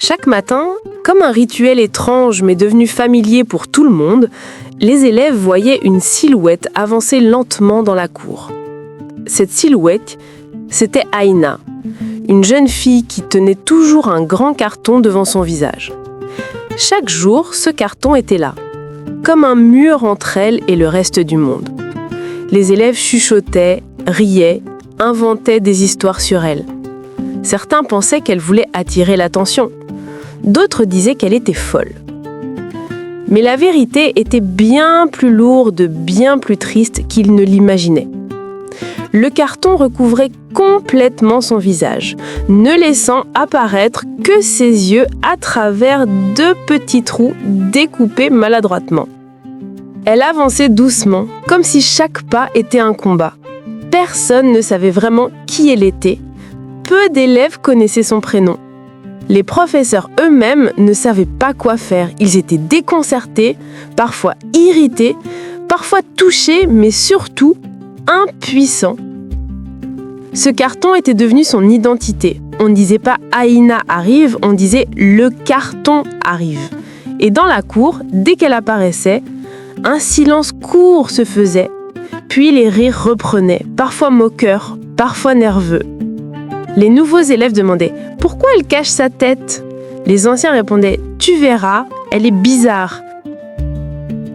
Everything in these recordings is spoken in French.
Chaque matin, comme un rituel étrange mais devenu familier pour tout le monde, les élèves voyaient une silhouette avancer lentement dans la cour. Cette silhouette, c'était Aïna, une jeune fille qui tenait toujours un grand carton devant son visage. Chaque jour, ce carton était là, comme un mur entre elle et le reste du monde. Les élèves chuchotaient, riaient, inventaient des histoires sur elle. Certains pensaient qu'elle voulait attirer l'attention. D'autres disaient qu'elle était folle. Mais la vérité était bien plus lourde, bien plus triste qu'ils ne l'imaginaient. Le carton recouvrait complètement son visage, ne laissant apparaître que ses yeux à travers 2 petits trous découpés maladroitement. Elle avançait doucement, comme si chaque pas était un combat. Personne ne savait vraiment qui elle était. Peu d'élèves connaissaient son prénom. Les professeurs eux-mêmes ne savaient pas quoi faire. Ils étaient déconcertés, parfois irrités, parfois touchés, mais surtout impuissants. Ce carton était devenu son identité. On ne disait pas « Aïna arrive », on disait « le carton arrive ». Et dans la cour, dès qu'elle apparaissait, un silence court se faisait, puis les rires reprenaient, parfois moqueurs, parfois nerveux. Les nouveaux élèves demandaient « Pourquoi elle cache sa tête ?» Les anciens répondaient « Tu verras, elle est bizarre ».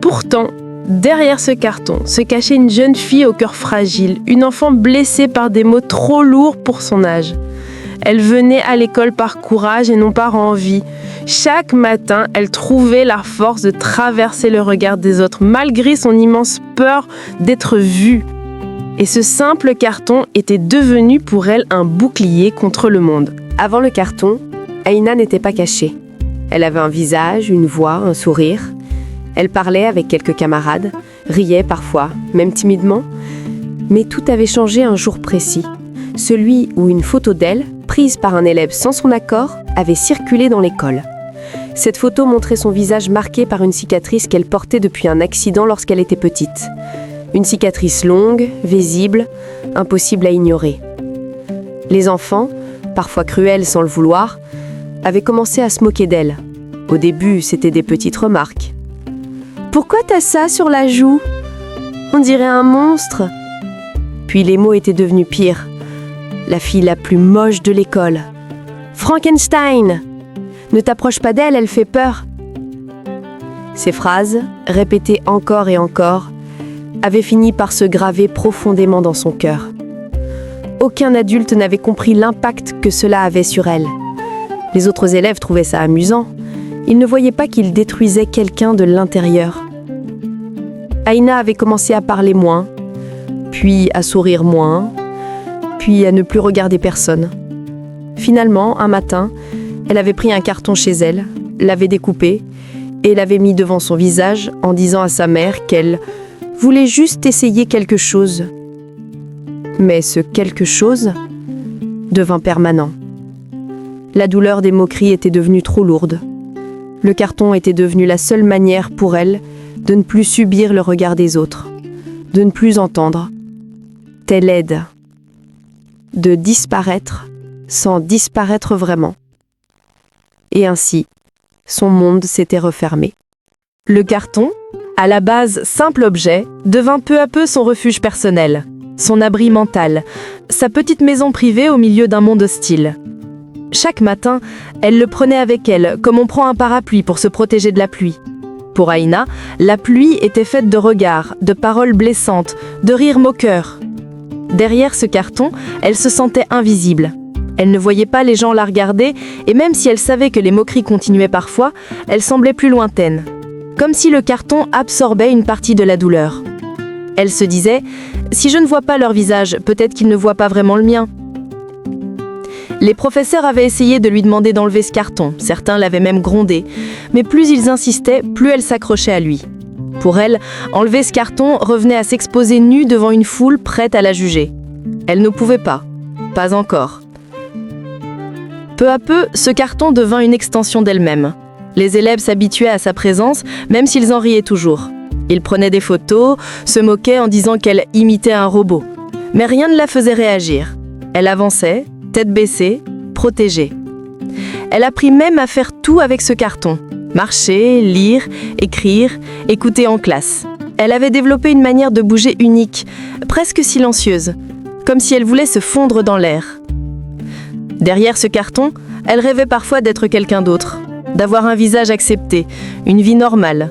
Pourtant, derrière ce carton se cachait une jeune fille au cœur fragile, une enfant blessée par des mots trop lourds pour son âge. Elle venait à l'école par courage et non par envie. Chaque matin, elle trouvait la force de traverser le regard des autres, malgré son immense peur d'être vue. Et ce simple carton était devenu pour elle un bouclier contre le monde. Avant le carton, Aïna n'était pas cachée. Elle avait un visage, une voix, un sourire. Elle parlait avec quelques camarades, riait parfois, même timidement. Mais tout avait changé un jour précis. Celui où une photo d'elle, prise par un élève sans son accord, avait circulé dans l'école. Cette photo montrait son visage marqué par une cicatrice qu'elle portait depuis un accident lorsqu'elle était petite. Une cicatrice longue, visible, impossible à ignorer. Les enfants, parfois cruels sans le vouloir, avaient commencé à se moquer d'elle. Au début, c'était des petites remarques. « Pourquoi t'as ça sur la joue ? On dirait un monstre !» Puis les mots étaient devenus pires. La fille la plus moche de l'école. « Frankenstein ! Ne t'approche pas d'elle, elle fait peur !» Ces phrases, répétées encore et encore, avait fini par se graver profondément dans son cœur. Aucun adulte n'avait compris l'impact que cela avait sur elle. Les autres élèves trouvaient ça amusant. Ils ne voyaient pas qu'il détruisait quelqu'un de l'intérieur. Aïna avait commencé à parler moins, puis à sourire moins, puis à ne plus regarder personne. Finalement, un matin, elle avait pris un carton chez elle, l'avait découpé et l'avait mis devant son visage en disant à sa mère qu'elle voulait juste essayer quelque chose. Mais ce quelque chose devint permanent. La douleur des moqueries était devenue trop lourde. Le carton était devenu la seule manière pour elle de ne plus subir le regard des autres, de ne plus entendre, telle aide, de disparaître sans disparaître vraiment. Et ainsi, son monde s'était refermé. Le carton, à la base simple objet, devint peu à peu son refuge personnel, son abri mental, sa petite maison privée au milieu d'un monde hostile. Chaque matin, elle le prenait avec elle, comme on prend un parapluie pour se protéger de la pluie. Pour Aïna, la pluie était faite de regards, de paroles blessantes, de rires moqueurs. Derrière ce carton, elle se sentait invisible. Elle ne voyait pas les gens la regarder, et même si elle savait que les moqueries continuaient parfois, elle semblait plus lointaine. Comme si le carton absorbait une partie de la douleur. Elle se disait « Si je ne vois pas leur visage, peut-être qu'ils ne voient pas vraiment le mien ». Les professeurs avaient essayé de lui demander d'enlever ce carton, certains l'avaient même grondé, mais plus ils insistaient, plus elle s'accrochait à lui. Pour elle, enlever ce carton revenait à s'exposer nue devant une foule prête à la juger. Elle ne pouvait pas encore. Peu à peu, ce carton devint une extension d'elle-même. Les élèves s'habituaient à sa présence, même s'ils en riaient toujours. Ils prenaient des photos, se moquaient en disant qu'elle imitait un robot. Mais rien ne la faisait réagir. Elle avançait, tête baissée, protégée. Elle apprit même à faire tout avec ce carton. Marcher, lire, écrire, écouter en classe. Elle avait développé une manière de bouger unique, presque silencieuse, comme si elle voulait se fondre dans l'air. Derrière ce carton, elle rêvait parfois d'être quelqu'un d'autre, d'avoir un visage accepté, une vie normale.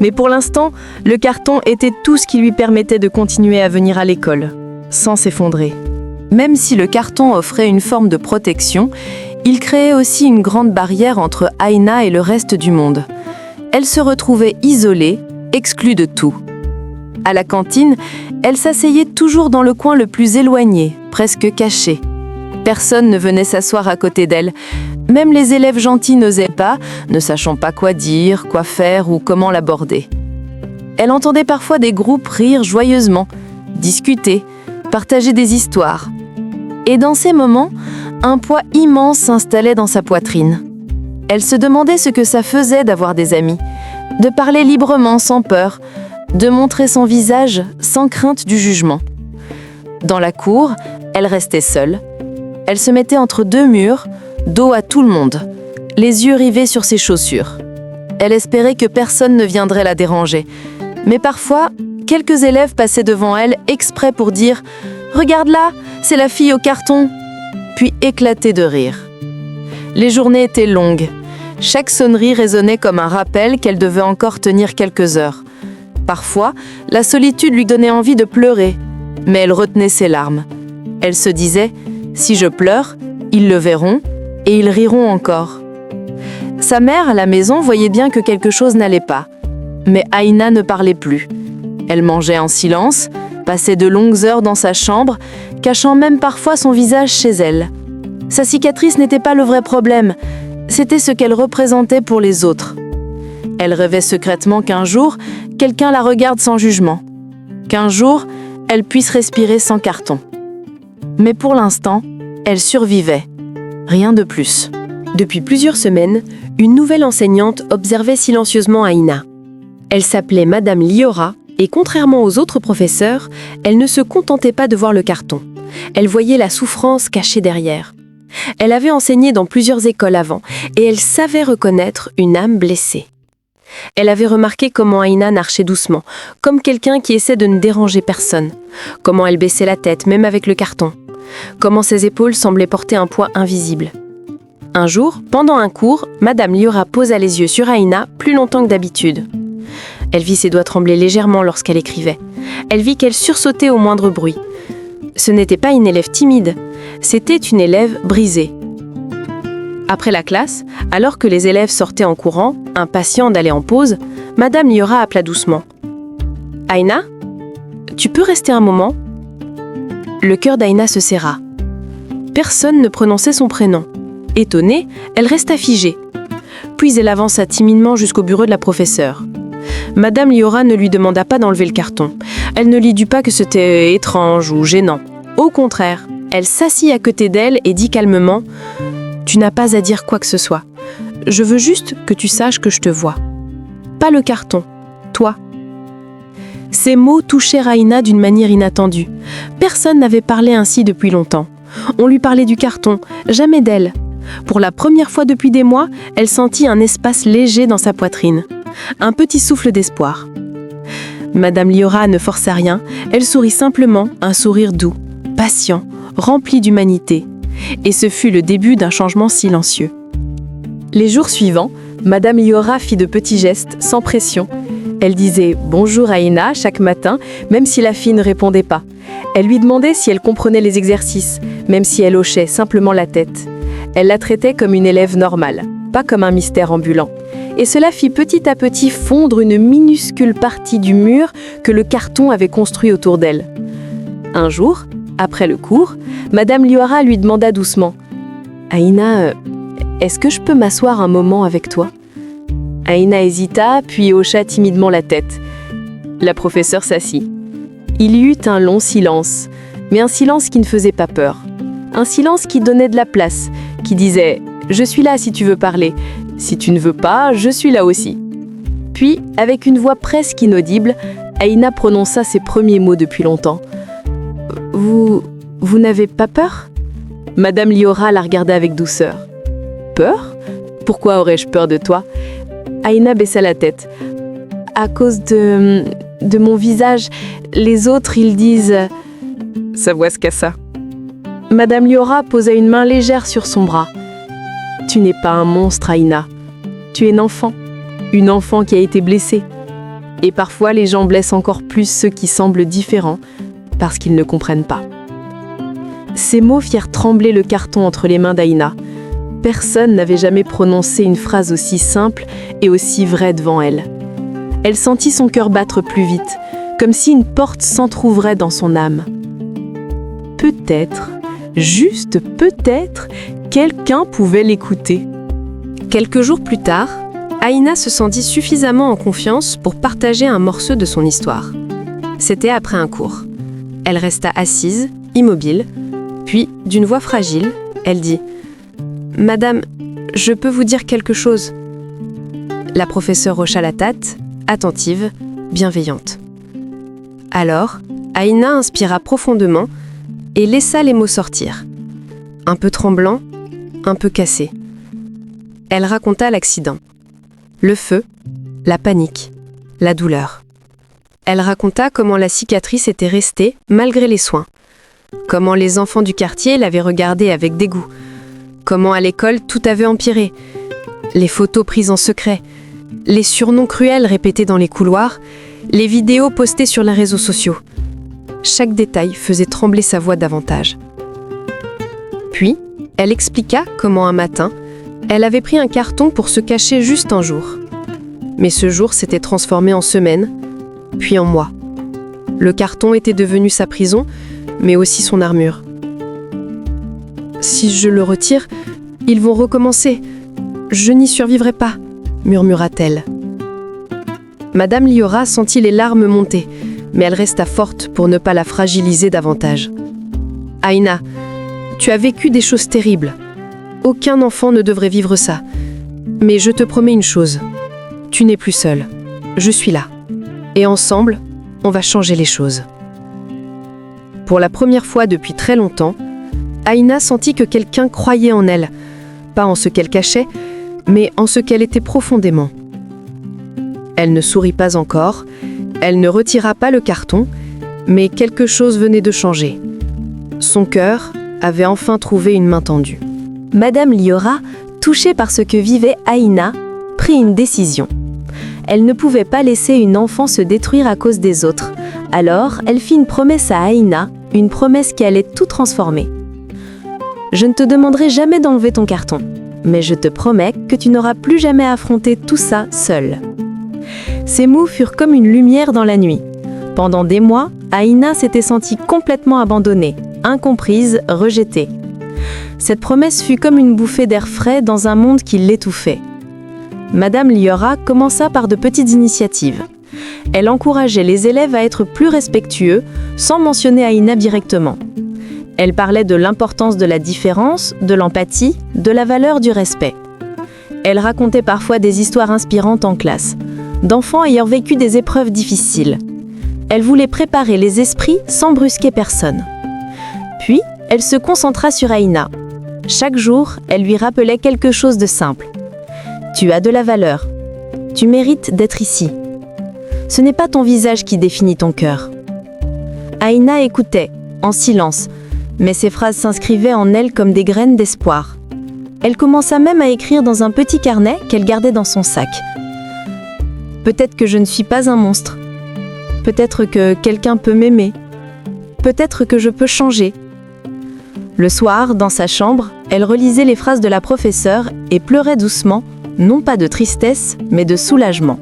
Mais pour l'instant, le carton était tout ce qui lui permettait de continuer à venir à l'école, sans s'effondrer. Même si le carton offrait une forme de protection, il créait aussi une grande barrière entre Aïna et le reste du monde. Elle se retrouvait isolée, exclue de tout. À la cantine, elle s'asseyait toujours dans le coin le plus éloigné, presque caché. Personne ne venait s'asseoir à côté d'elle. Même les élèves gentils n'osaient pas, ne sachant pas quoi dire, quoi faire ou comment l'aborder. Elle entendait parfois des groupes rire joyeusement, discuter, partager des histoires. Et dans ces moments, un poids immense s'installait dans sa poitrine. Elle se demandait ce que ça faisait d'avoir des amis, de parler librement sans peur, de montrer son visage sans crainte du jugement. Dans la cour, elle restait seule. Elle se mettait entre deux murs, dos à tout le monde, les yeux rivés sur ses chaussures. Elle espérait que personne ne viendrait la déranger. Mais parfois, quelques élèves passaient devant elle exprès pour dire « Regarde là, c'est la fille au carton !» puis éclater de rire. Les journées étaient longues. Chaque sonnerie résonnait comme un rappel qu'elle devait encore tenir quelques heures. Parfois, la solitude lui donnait envie de pleurer, mais elle retenait ses larmes. Elle se disait « Si je pleure, ils le verront et ils riront encore. » Sa mère, à la maison, voyait bien que quelque chose n'allait pas. Mais Aïna ne parlait plus. Elle mangeait en silence, passait de longues heures dans sa chambre, cachant même parfois son visage chez elle. Sa cicatrice n'était pas le vrai problème, c'était ce qu'elle représentait pour les autres. Elle rêvait secrètement qu'un jour, quelqu'un la regarde sans jugement. Qu'un jour, elle puisse respirer sans carton. Mais pour l'instant, elle survivait. Rien de plus. Depuis plusieurs semaines, une nouvelle enseignante observait silencieusement Aïna. Elle s'appelait Madame Liora et contrairement aux autres professeurs, elle ne se contentait pas de voir le carton. Elle voyait la souffrance cachée derrière. Elle avait enseigné dans plusieurs écoles avant et elle savait reconnaître une âme blessée. Elle avait remarqué comment Aïna marchait doucement, comme quelqu'un qui essaie de ne déranger personne. Comment elle baissait la tête, même avec le carton. Comment ses épaules semblaient porter un poids invisible. Un jour, pendant un cours, Madame Liora posa les yeux sur Aïna plus longtemps que d'habitude. Elle vit ses doigts trembler légèrement lorsqu'elle écrivait. Elle vit qu'elle sursautait au moindre bruit. Ce n'était pas une élève timide, c'était une élève brisée. Après la classe, alors que les élèves sortaient en courant, impatients d'aller en pause, Madame Liora appela doucement. « Aïna, tu peux rester un moment ?» Le cœur d'Aïna se serra. Personne ne prononçait son prénom. Étonnée, elle resta figée. Puis elle avança timidement jusqu'au bureau de la professeure. Madame Liora ne lui demanda pas d'enlever le carton. Elle ne lui dit pas que c'était étrange ou gênant. Au contraire, elle s'assit à côté d'elle et dit calmement « Tu n'as pas à dire quoi que ce soit. Je veux juste que tu saches que je te vois. Pas le carton, toi. » Ces mots touchèrent Aïna d'une manière inattendue. Personne n'avait parlé ainsi depuis longtemps. On lui parlait du carton, jamais d'elle. Pour la première fois depuis des mois, elle sentit un espace léger dans sa poitrine. Un petit souffle d'espoir. Madame Liora ne força rien, elle sourit simplement, un sourire doux, patient, rempli d'humanité. Et ce fut le début d'un changement silencieux. Les jours suivants, Madame Liora fit de petits gestes, sans pression. Elle disait « Bonjour Aïna » chaque matin, même si la fille ne répondait pas. Elle lui demandait si elle comprenait les exercices, même si elle hochait simplement la tête. Elle la traitait comme une élève normale, pas comme un mystère ambulant. Et cela fit petit à petit fondre une minuscule partie du mur que le carton avait construit autour d'elle. Un jour, après le cours, Madame Liora lui demanda doucement « Aïna, est-ce que je peux m'asseoir un moment avec toi ?» Aïna hésita, puis hocha timidement la tête. La professeure s'assit. Il y eut un long silence, mais un silence qui ne faisait pas peur. Un silence qui donnait de la place, qui disait « Je suis là si tu veux parler. Si tu ne veux pas, je suis là aussi. » Puis, avec une voix presque inaudible, Aïna prononça ses premiers mots depuis longtemps. « Vous n'avez pas peur ?» Madame Liora la regarda avec douceur. « Peur ? Pourquoi aurais-je peur de toi ? Aïna baissa la tête. À cause de mon visage, les autres, ils disent... Sa voix se cassa. Madame Liora posa une main légère sur son bras. Tu n'es pas un monstre, Aïna. Tu es une enfant qui a été blessée. Et parfois, les gens blessent encore plus ceux qui semblent différents parce qu'ils ne comprennent pas. Ces mots firent trembler le carton entre les mains d'Aïna. Personne n'avait jamais prononcé une phrase aussi simple et aussi vraie devant elle. Elle sentit son cœur battre plus vite, comme si une porte s'entr'ouvrait dans son âme. Peut-être, juste peut-être, quelqu'un pouvait l'écouter. Quelques jours plus tard, Aïna se sentit suffisamment en confiance pour partager un morceau de son histoire. C'était après un cours. Elle resta assise, immobile, puis, d'une voix fragile, elle dit « Madame, je peux vous dire quelque chose ?» La professeure hocha la tête, attentive, bienveillante. Alors, Aïna inspira profondément et laissa les mots sortir. Un peu tremblant, un peu cassé. Elle raconta l'accident. Le feu, la panique, la douleur. Elle raconta comment la cicatrice était restée malgré les soins. Comment les enfants du quartier l'avaient regardée avec dégoût. Comment à l'école tout avait empiré. Les photos prises en secret. Les surnoms cruels répétés dans les couloirs. Les vidéos postées sur les réseaux sociaux. Chaque détail faisait trembler sa voix davantage. Puis, elle expliqua comment un matin, elle avait pris un carton pour se cacher juste un jour. Mais ce jour s'était transformé en semaine, puis en mois. Le carton était devenu sa prison, mais aussi son armure. Si je le retire, ils vont recommencer. Je n'y survivrai pas, murmura-t-elle. Madame Liora sentit les larmes monter, mais elle resta forte pour ne pas la fragiliser davantage. Aïna, tu as vécu des choses terribles. Aucun enfant ne devrait vivre ça. Mais je te promets une chose. Tu n'es plus seule. Je suis là. Et ensemble, on va changer les choses. Pour la première fois depuis très longtemps, Aïna sentit que quelqu'un croyait en elle. Pas en ce qu'elle cachait, mais en ce qu'elle était profondément. Elle ne sourit pas encore, elle ne retira pas le carton, mais quelque chose venait de changer. Son cœur avait enfin trouvé une main tendue. Madame Liora, touchée par ce que vivait Aïna, prit une décision. Elle ne pouvait pas laisser une enfant se détruire à cause des autres. Alors, elle fit une promesse à Aïna, une promesse qui allait tout transformer. « Je ne te demanderai jamais d'enlever ton carton, mais je te promets que tu n'auras plus jamais à affronter tout ça seule. » Ces mots furent comme une lumière dans la nuit. Pendant des mois, Aïna s'était sentie complètement abandonnée, incomprise, rejetée. Cette promesse fut comme une bouffée d'air frais dans un monde qui l'étouffait. Madame Liora commença par de petites initiatives. Elle encourageait les élèves à être plus respectueux, sans mentionner Aïna directement. Elle parlait de l'importance de la différence, de l'empathie, de la valeur du respect. Elle racontait parfois des histoires inspirantes en classe, d'enfants ayant vécu des épreuves difficiles. Elle voulait préparer les esprits sans brusquer personne. Puis, elle se concentra sur Aïna. Chaque jour, elle lui rappelait quelque chose de simple. « Tu as de la valeur. Tu mérites d'être ici. Ce n'est pas ton visage qui définit ton cœur. » Aïna écoutait, en silence, mais ses phrases s'inscrivaient en elle comme des graines d'espoir. Elle commença même à écrire dans un petit carnet qu'elle gardait dans son sac. « Peut-être que je ne suis pas un monstre. Peut-être que quelqu'un peut m'aimer. Peut-être que je peux changer. » Le soir, dans sa chambre, elle relisait les phrases de la professeure et pleurait doucement, non pas de tristesse, mais de soulagement.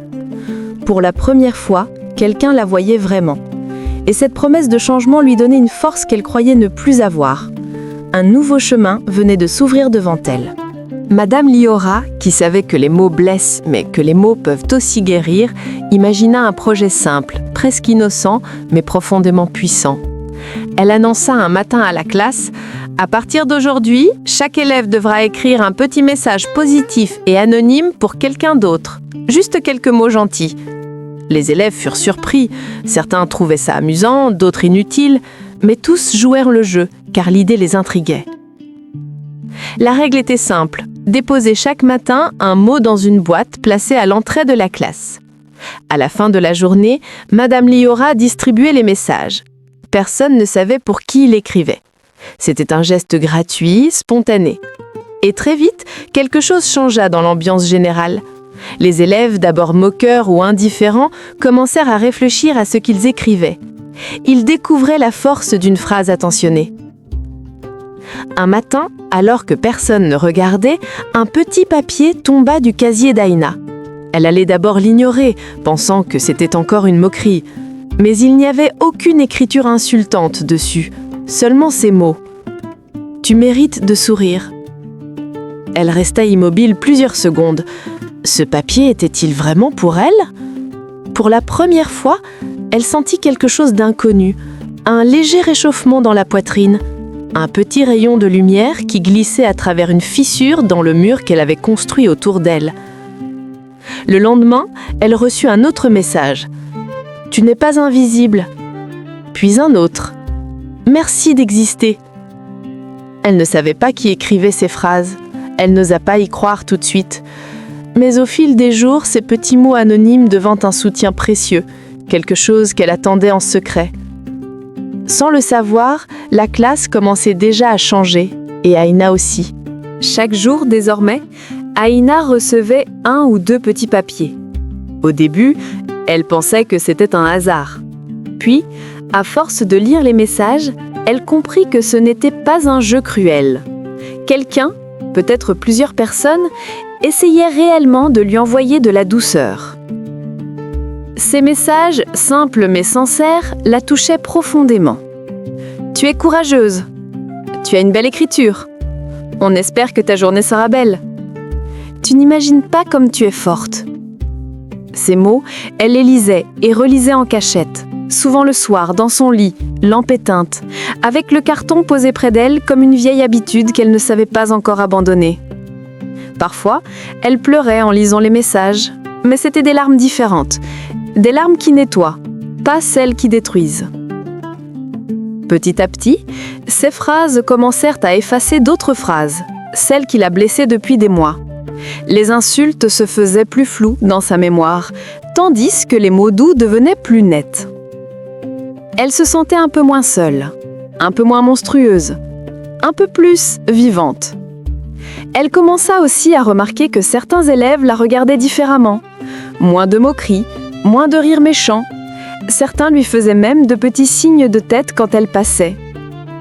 Pour la première fois, quelqu'un la voyait vraiment. Et cette promesse de changement lui donnait une force qu'elle croyait ne plus avoir. Un nouveau chemin venait de s'ouvrir devant elle. Madame Liora, qui savait que les mots blessent, mais que les mots peuvent aussi guérir, imagina un projet simple, presque innocent, mais profondément puissant. Elle annonça un matin à la classe « À partir d'aujourd'hui, chaque élève devra écrire un petit message positif et anonyme pour quelqu'un d'autre. Juste quelques mots gentils. » Les élèves furent surpris. Certains trouvaient ça amusant, d'autres inutile, mais tous jouèrent le jeu, car l'idée les intriguait. La règle était simple. déposait chaque matin un mot dans une boîte placée à l'entrée de la classe. À la fin de la journée, Madame Liora distribuait les messages. Personne ne savait pour qui il écrivait. C'était un geste gratuit, spontané. Et très vite, quelque chose changea dans l'ambiance générale. Les élèves, d'abord moqueurs ou indifférents, commencèrent à réfléchir à ce qu'ils écrivaient. Ils découvraient la force d'une phrase attentionnée. Un matin, alors que personne ne regardait, un petit papier tomba du casier d'Aïna. Elle allait d'abord l'ignorer, pensant que c'était encore une moquerie. Mais il n'y avait aucune écriture insultante dessus, seulement ces mots. « Tu mérites de sourire ». Elle resta immobile plusieurs secondes. Ce papier était-il vraiment pour elle ? Pour la première fois, elle sentit quelque chose d'inconnu, un léger réchauffement dans la poitrine, un petit rayon de lumière qui glissait à travers une fissure dans le mur qu'elle avait construit autour d'elle. Le lendemain, elle reçut un autre message. « Tu n'es pas invisible ». Puis un autre. « Merci d'exister ». Elle ne savait pas qui écrivait ces phrases. Elle n'osa pas y croire tout de suite. Mais au fil des jours, ces petits mots anonymes devinrent un soutien précieux, quelque chose qu'elle attendait en secret. Sans le savoir, la classe commençait déjà à changer, et Aïna aussi. Chaque jour, désormais, Aïna recevait 1 ou 2 petits papiers. Au début, elle pensait que c'était un hasard. Puis, à force de lire les messages, elle comprit que ce n'était pas un jeu cruel. Quelqu'un, peut-être plusieurs personnes, essayaient réellement de lui envoyer de la douceur. Ces messages, simples mais sincères, la touchaient profondément. « Tu es courageuse. Tu as une belle écriture. On espère que ta journée sera belle. Tu n'imagines pas comme tu es forte. » Ces mots, elle les lisait et relisait en cachette, souvent le soir, dans son lit, lampe éteinte, avec le carton posé près d'elle comme une vieille habitude qu'elle ne savait pas encore abandonner. Parfois, elle pleurait en lisant les messages, mais c'était des larmes différentes, des larmes qui nettoient, pas celles qui détruisent. Petit à petit, ces phrases commencèrent à effacer d'autres phrases, celles qui la blessaient depuis des mois. Les insultes se faisaient plus floues dans sa mémoire, tandis que les mots doux devenaient plus nets. Elle se sentait un peu moins seule, un peu moins monstrueuse, un peu plus vivante. Elle commença aussi à remarquer que certains élèves la regardaient différemment. Moins de moqueries, moins de rires méchants. Certains lui faisaient même de petits signes de tête quand elle passait.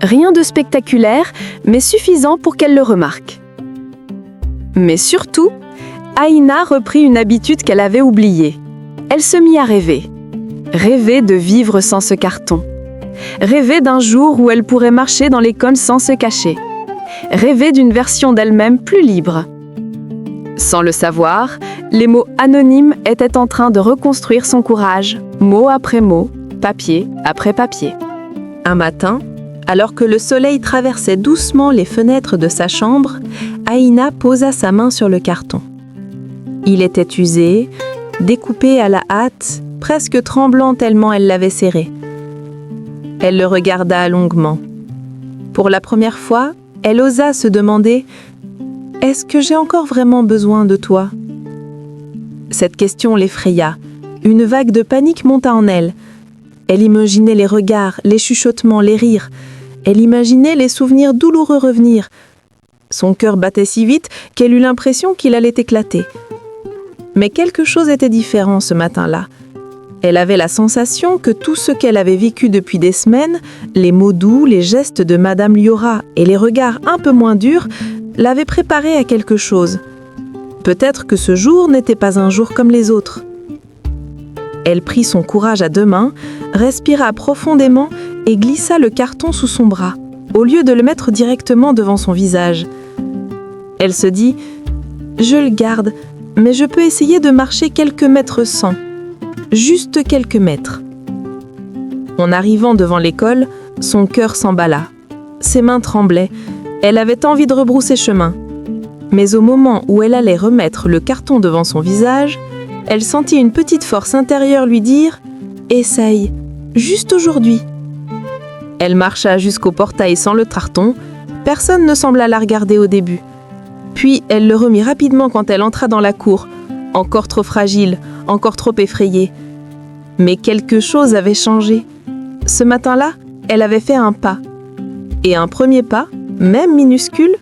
Rien de spectaculaire, mais suffisant pour qu'elle le remarque. Mais surtout, Aïna reprit une habitude qu'elle avait oubliée. Elle se mit à rêver. Rêver de vivre sans ce carton. Rêver d'un jour où elle pourrait marcher dans l'école sans se cacher. Rêver d'une version d'elle-même plus libre. Sans le savoir, les mots anonymes étaient en train de reconstruire son courage, mot après mot, papier après papier. Un matin, alors que le soleil traversait doucement les fenêtres de sa chambre, Aïna posa sa main sur le carton. Il était usé, découpé à la hâte, presque tremblant tellement elle l'avait serré. Elle le regarda longuement. Pour la première fois, elle osa se demander « Est-ce que j'ai encore vraiment besoin de toi ?» Cette question l'effraya. Une vague de panique monta en elle. Elle imaginait les regards, les chuchotements, les rires. Elle imaginait les souvenirs douloureux revenir. Son cœur battait si vite qu'elle eut l'impression qu'il allait éclater. Mais quelque chose était différent ce matin-là. Elle avait la sensation que tout ce qu'elle avait vécu depuis des semaines, les mots doux, les gestes de Madame Liora et les regards un peu moins durs, l'avaient préparée à quelque chose. Peut-être que ce jour n'était pas un jour comme les autres. Elle prit son courage à 2 mains, respira profondément et glissa le carton sous son bras, au lieu de le mettre directement devant son visage. Elle se dit « Je le garde, mais je peux essayer de marcher quelques mètres sans. Juste quelques mètres. » En arrivant devant l'école, son cœur s'emballa. Ses mains tremblaient. Elle avait envie de rebrousser chemin. Mais au moment où elle allait remettre le carton devant son visage, elle sentit une petite force intérieure lui dire « Essaye, juste aujourd'hui. » Elle marcha jusqu'au portail sans le carton. Personne ne sembla la regarder au début. Puis elle le remit rapidement quand elle entra dans la cour, encore trop fragile, encore trop effrayée. Mais quelque chose avait changé. Ce matin-là, elle avait fait un pas. Et un premier pas, même minuscule,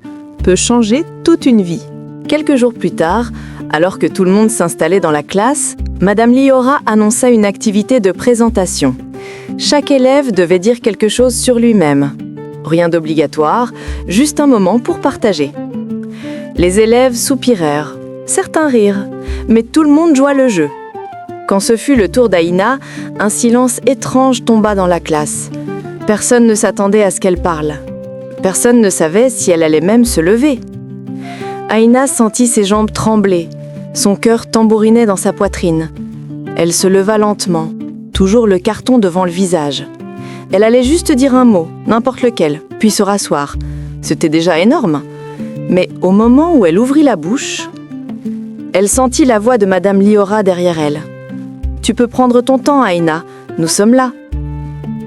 peut changer toute une vie. Quelques jours plus tard, alors que tout le monde s'installait dans la classe, Madame Liora annonça une activité de présentation. Chaque élève devait dire quelque chose sur lui-même. Rien d'obligatoire, juste un moment pour partager. Les élèves soupirèrent, certains rirent, mais tout le monde joua le jeu. Quand ce fut le tour d'Aïna, un silence étrange tomba dans la classe. Personne ne s'attendait à ce qu'elle parle. Personne ne savait si elle allait même se lever. Aïna sentit ses jambes trembler. Son cœur tambourinait dans sa poitrine. Elle se leva lentement, toujours le carton devant le visage. Elle allait juste dire un mot, n'importe lequel, puis se rasseoir. C'était déjà énorme. Mais au moment où elle ouvrit la bouche, elle sentit la voix de Madame Liora derrière elle. « Tu peux prendre ton temps, Aïna, nous sommes là. »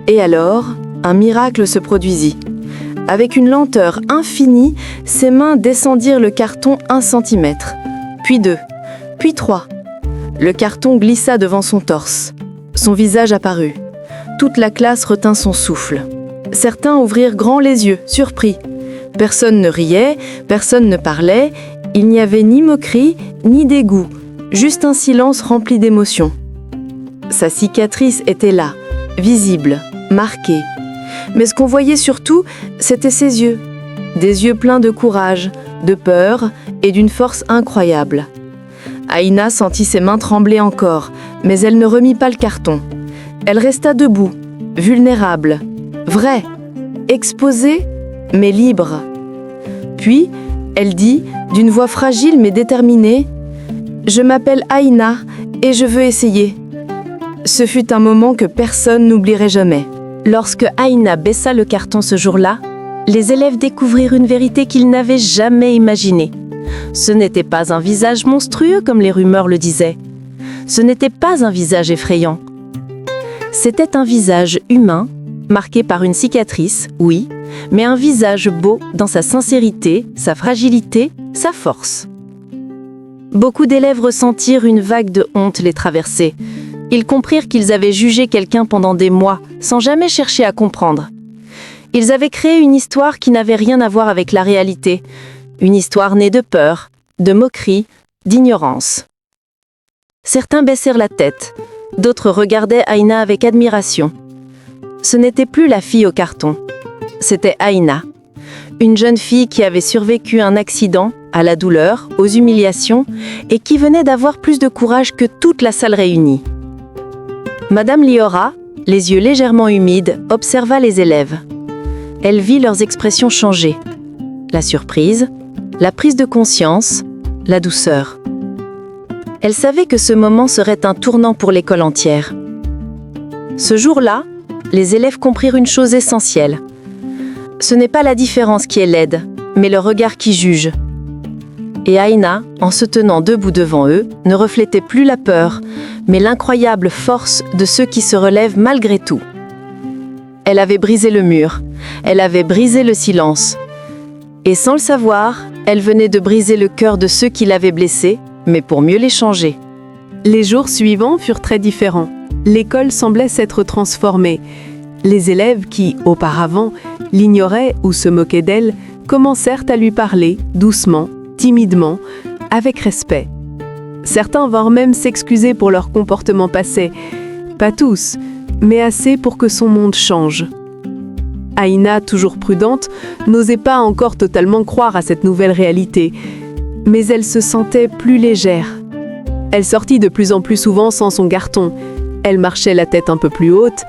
Et alors, un miracle se produisit. Avec une lenteur infinie, ses mains descendirent le carton 1 centimètre, puis 2, puis 3. Le carton glissa devant son torse. Son visage apparut. Toute la classe retint son souffle. Certains ouvrirent grand les yeux, surpris. Personne ne riait, personne ne parlait. Il n'y avait ni moquerie, ni dégoût, juste un silence rempli d'émotion. Sa cicatrice était là, visible, marquée. Mais ce qu'on voyait surtout, c'était ses yeux. Des yeux pleins de courage, de peur et d'une force incroyable. Aïna sentit ses mains trembler encore, mais elle ne remit pas le carton. Elle resta debout, vulnérable, vraie, exposée, mais libre. Puis, elle dit, d'une voix fragile mais déterminée, « Je m'appelle Aïna et je veux essayer. » Ce fut un moment que personne n'oublierait jamais. Lorsque Aïna baissa le carton ce jour-là, les élèves découvrirent une vérité qu'ils n'avaient jamais imaginée. Ce n'était pas un visage monstrueux comme les rumeurs le disaient. Ce n'était pas un visage effrayant. C'était un visage humain, marqué par une cicatrice, oui, mais un visage beau dans sa sincérité, sa fragilité, sa force. Beaucoup d'élèves ressentirent une vague de honte les traverser. Ils comprirent qu'ils avaient jugé quelqu'un pendant des mois, sans jamais chercher à comprendre. Ils avaient créé une histoire qui n'avait rien à voir avec la réalité, une histoire née de peur, de moquerie, d'ignorance. Certains baissèrent la tête, d'autres regardaient Aïna avec admiration. Ce n'était plus la fille au carton, c'était Aïna, une jeune fille qui avait survécu un accident, à la douleur, aux humiliations, et qui venait d'avoir plus de courage que toute la salle réunie. Madame Liora, les yeux légèrement humides, observa les élèves. Elle vit leurs expressions changer. La surprise, la prise de conscience, la douceur. Elle savait que ce moment serait un tournant pour l'école entière. Ce jour-là, les élèves comprirent une chose essentielle. Ce n'est pas la différence qui est laide, mais le regard qui juge. Et Aïna, en se tenant debout devant eux, ne reflétait plus la peur, mais l'incroyable force de ceux qui se relèvent malgré tout. Elle avait brisé le mur, elle avait brisé le silence. Et sans le savoir, elle venait de briser le cœur de ceux qui l'avaient blessée, mais pour mieux les changer. Les jours suivants furent très différents. L'école semblait s'être transformée. Les élèves qui, auparavant, l'ignoraient ou se moquaient d'elle, commencèrent à lui parler, doucement, timidement, avec respect. Certains vinrent même s'excuser pour leur comportement passé. Pas tous, mais assez pour que son monde change. Aïna, toujours prudente, n'osait pas encore totalement croire à cette nouvelle réalité, mais elle se sentait plus légère. Elle sortit de plus en plus souvent sans son carton. Elle marchait la tête un peu plus haute.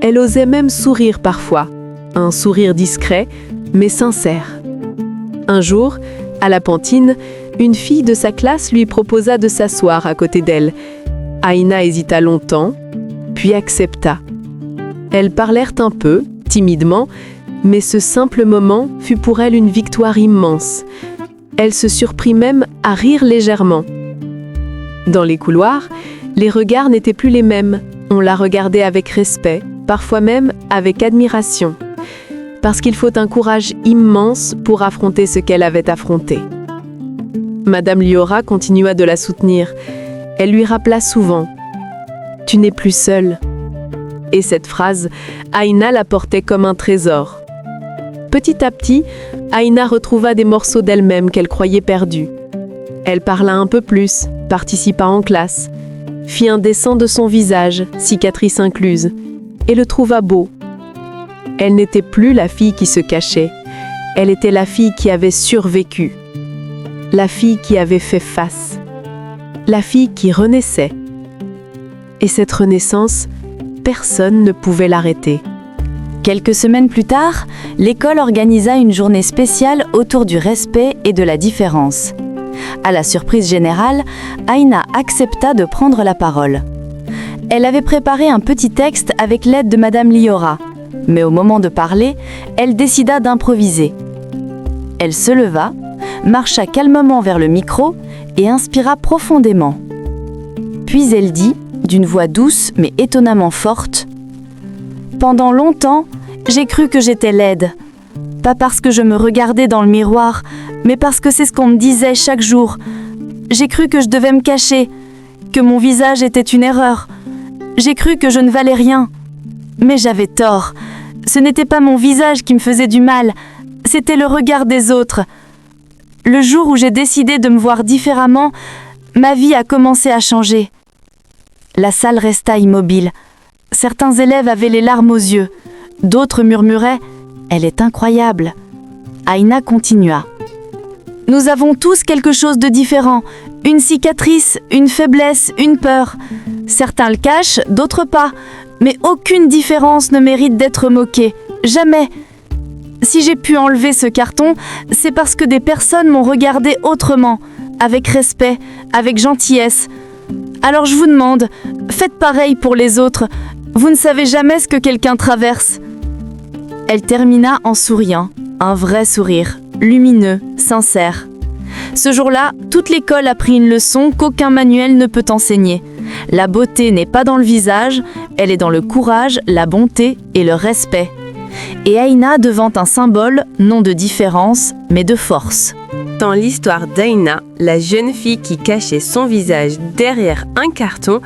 Elle osait même sourire parfois. Un sourire discret, mais sincère. Un jour, à la cantine, une fille de sa classe lui proposa de s'asseoir à côté d'elle. Aïna hésita longtemps, puis accepta. Elles parlèrent un peu, timidement, mais ce simple moment fut pour elle une victoire immense. Elle se surprit même à rire légèrement. Dans les couloirs, les regards n'étaient plus les mêmes. On la regardait avec respect, parfois même avec admiration. Parce qu'il faut un courage immense pour affronter ce qu'elle avait affronté. Madame Liora continua de la soutenir. Elle lui rappela souvent « Tu n'es plus seule ». Et cette phrase, Aïna la portait comme un trésor. Petit à petit, Aïna retrouva des morceaux d'elle-même qu'elle croyait perdus. Elle parla un peu plus, participa en classe, fit un dessin de son visage, cicatrice incluse, et le trouva beau. Elle n'était plus la fille qui se cachait, elle était la fille qui avait survécu, la fille qui avait fait face, la fille qui renaissait. Et cette renaissance, personne ne pouvait l'arrêter. Quelques semaines plus tard, l'école organisa une journée spéciale autour du respect et de la différence. À la surprise générale, Aïna accepta de prendre la parole. Elle avait préparé un petit texte avec l'aide de Madame Liora, mais au moment de parler, elle décida d'improviser. Elle se leva, marcha calmement vers le micro et inspira profondément. Puis elle dit, d'une voix douce mais étonnamment forte, « Pendant longtemps, j'ai cru que j'étais laide. Pas parce que je me regardais dans le miroir, mais parce que c'est ce qu'on me disait chaque jour. J'ai cru que je devais me cacher, que mon visage était une erreur. J'ai cru que je ne valais rien. Mais j'avais tort. Ce n'était pas mon visage qui me faisait du mal, c'était le regard des autres. Le jour où j'ai décidé de me voir différemment, ma vie a commencé à changer. » La salle resta immobile. Certains élèves avaient les larmes aux yeux. D'autres murmuraient « Elle est incroyable ». Aïna continua. « Nous avons tous quelque chose de différent. Une cicatrice, une faiblesse, une peur. Certains le cachent, d'autres pas. Mais aucune différence ne mérite d'être moquée. Jamais. Si j'ai pu enlever ce carton, c'est parce que des personnes m'ont regardé autrement, avec respect, avec gentillesse. Alors je vous demande, faites pareil pour les autres. Vous ne savez jamais ce que quelqu'un traverse. » Elle termina en souriant, un vrai sourire, lumineux, sincère. Ce jour-là, toute l'école apprit une leçon qu'aucun manuel ne peut enseigner. La beauté n'est pas dans le visage, elle est dans le courage, la bonté et le respect. Et Aïna devint un symbole, non de différence, mais de force. Dans l'histoire d'Aïna, la jeune fille qui cachait son visage derrière un carton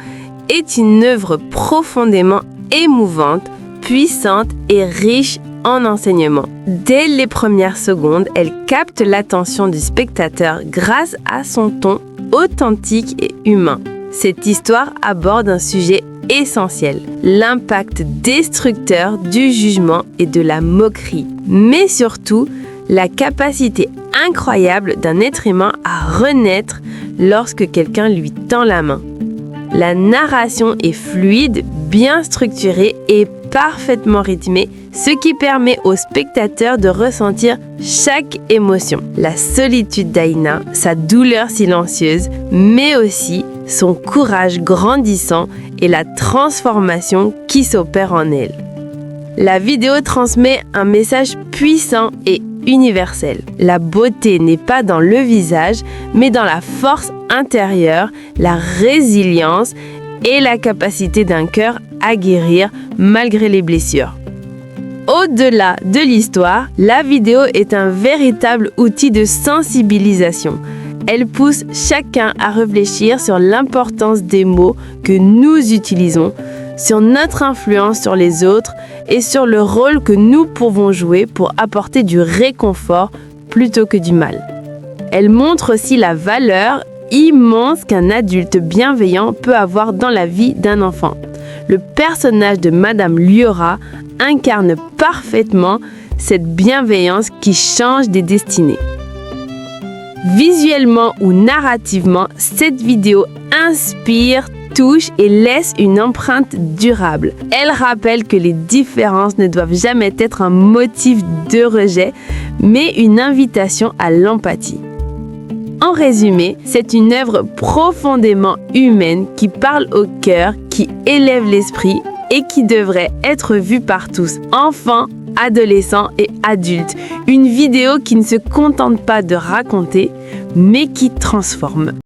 est une œuvre profondément émouvante, puissante et riche en enseignements. Dès les premières secondes, elle capte l'attention du spectateur grâce à son ton authentique et humain. Cette histoire aborde un sujet essentiel, l'impact destructeur du jugement et de la moquerie, mais surtout la capacité incroyable d'un être humain à renaître lorsque quelqu'un lui tend la main. La narration est fluide, bien structurée et parfaitement rythmée, ce qui permet au spectateur de ressentir chaque émotion. La solitude d'Aïna, sa douleur silencieuse, mais aussi son courage grandissant et la transformation qui s'opère en elle. La vidéo transmet un message puissant et universel. La beauté n'est pas dans le visage, mais dans la force intérieure, la résilience et la capacité d'un cœur à guérir malgré les blessures. Au-delà de l'histoire, la vidéo est un véritable outil de sensibilisation. Elle pousse chacun à réfléchir sur l'importance des mots que nous utilisons, sur notre influence sur les autres et sur le rôle que nous pouvons jouer pour apporter du réconfort plutôt que du mal. Elle montre aussi la valeur immense qu'un adulte bienveillant peut avoir dans la vie d'un enfant. Le personnage de Madame Liora incarne parfaitement cette bienveillance qui change des destinées. Visuellement ou narrativement, cette vidéo inspire, touche et laisse une empreinte durable. Elle rappelle que les différences ne doivent jamais être un motif de rejet, mais une invitation à l'empathie. En résumé, c'est une œuvre profondément humaine qui parle au cœur, qui élève l'esprit et qui devrait être vue par tous, enfants, adolescents et adultes. Une vidéo qui ne se contente pas de raconter, mais qui transforme.